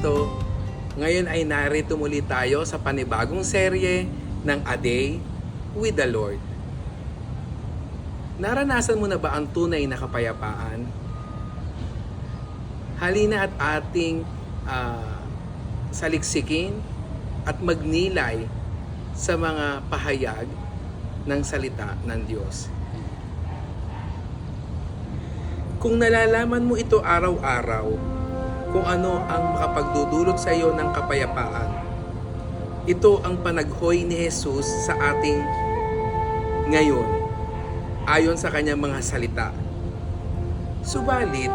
Kaginto. Ngayon ay narito muli tayo sa panibagong serye ng A Day with the Lord. Naranasan mo na ba ang tunay na kapayapaan? Halina at ating saliksikin at magnilay sa mga pahayag ng salita ng Diyos. Kung nalalaman mo ito araw-araw, kung ano ang makapagdudulot sa iyo ng kapayapaan, ito ang panaghoy ni Jesus sa ating ngayon, ayon sa kanyang mga salita. Subalit,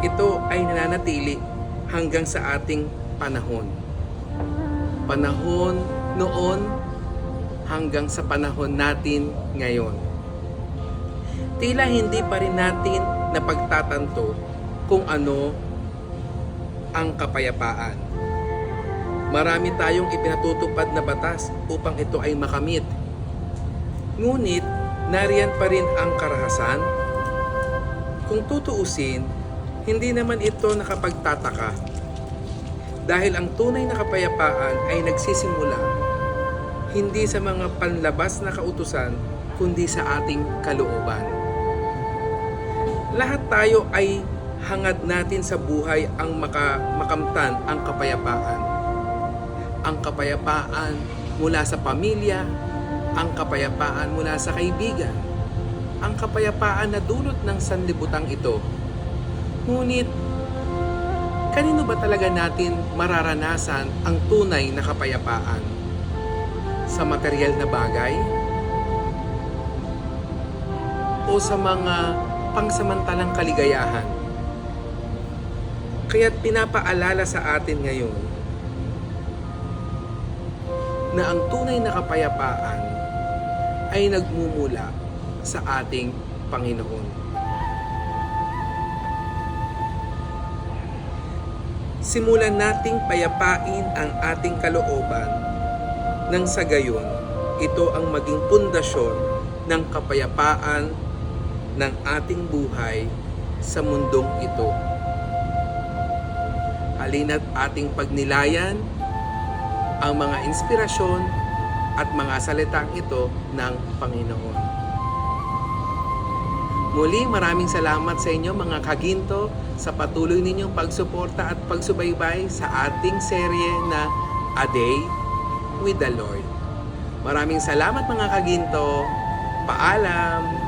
ito ay nananatili hanggang sa ating panahon. Panahon noon hanggang sa panahon natin ngayon. Tila hindi pa rin natin napagtatanto kung ano ang kapayapaan. Marami tayong ipinatutupad na batas upang ito ay makamit. Ngunit, nariyan pa rin ang karahasan. Kung tutuusin, hindi naman ito nakapagtataka. Dahil ang tunay na kapayapaan ay nagsisimula hindi sa mga panlabas na kautusan, kundi sa ating kalooban. Lahat tayo ay hangad natin sa buhay ang makamtan ang kapayapaan. Ang kapayapaan mula sa pamilya, ang kapayapaan mula sa kaibigan, ang kapayapaan na dulot ng sanlibutan ito. Ngunit, kanino ba talaga natin mararanasan ang tunay na kapayapaan? Sa material na bagay? O sa mga pangsamantalang kaligayahan? Kaya't pinapaalala sa atin ngayon na ang tunay na kapayapaan ay nagmumula sa ating Panginoon. Simulan nating payapain ang ating kalooban nang sa gayon, ito ang maging pundasyon ng kapayapaan ng ating buhay sa mundong ito. Halina't ating pagnilayan ang mga inspirasyon at mga salitang ito ng Panginoon. Muli, maraming salamat sa inyo mga kaginto sa patuloy ninyong pagsuporta at pagsubaybay sa ating serye na A Day with the Lord. Maraming salamat mga kaginto. Paalam!